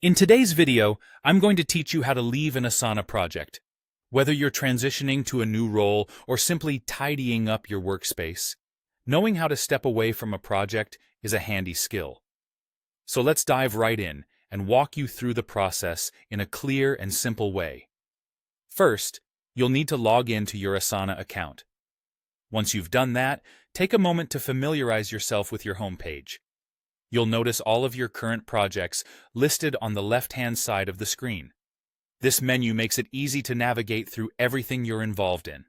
In today's video, I'm going to teach you how to leave an Asana project. Whether you're transitioning to a new role or simply tidying up your workspace, knowing how to step away from a project is a handy skill. So let's dive right in and walk you through the process in a clear and simple way. First, you'll need to log in to your Asana account. Once you've done that, take a moment to familiarize yourself with your homepage. You'll notice all of your current projects listed on the left-hand side of the screen. This menu makes it easy to navigate through everything you're involved in.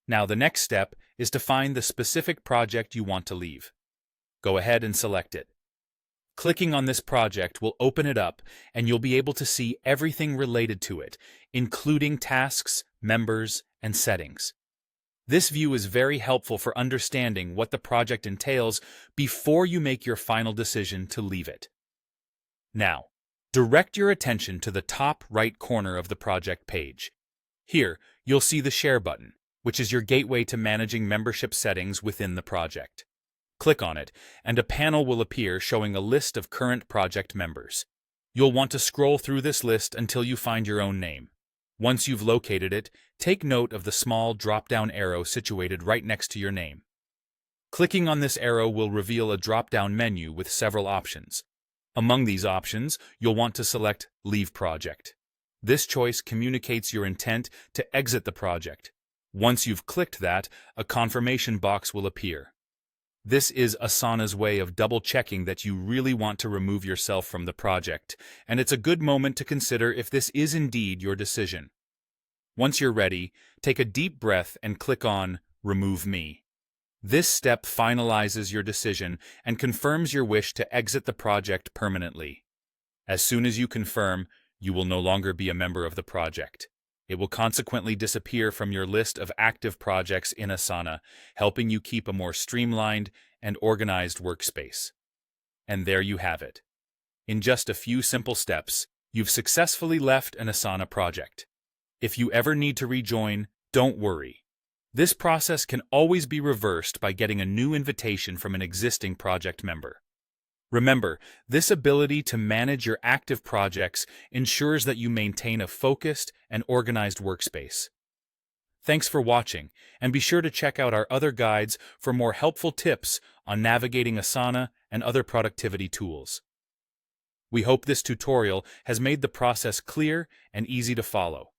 Now, the next step is to find the specific project you want to leave. Go ahead and select it. Clicking on this project will open it up, and you'll be able to see everything related to it, including tasks, members, and settings. This view is very helpful for understanding what the project entails before you make your final decision to leave it. Now, direct your attention to the top right corner of the project page. Here, you'll see the Share button, which is your gateway to managing membership settings within the project. Click on it, and a panel will appear showing a list of current project members. You'll want to scroll through this list until you find your own name. Once you've located it, take note of the small drop-down arrow situated right next to your name. Clicking on this arrow will reveal a drop-down menu with several options. Among these options, you'll want to select Leave Project. This choice communicates your intent to exit the project. Once you've clicked that, a confirmation box will appear. This is Asana's way of double-checking that you really want to remove yourself from the project, and it's a good moment to consider if this is indeed your decision. Once you're ready, take a deep breath and click on Remove Me. This step finalizes your decision and confirms your wish to exit the project permanently. As soon as you confirm, you will no longer be a member of the project. It will consequently disappear from your list of active projects in Asana, helping you keep a more streamlined and organized workspace. And there you have it. In just a few simple steps, you've successfully left an Asana project. If you ever need to rejoin, don't worry. This process can always be reversed by getting a new invitation from an existing project member. Remember, this ability to manage your active projects ensures that you maintain a focused and organized workspace. Thanks for watching, and be sure to check out our other guides for more helpful tips on navigating Asana and other productivity tools. We hope this tutorial has made the process clear and easy to follow.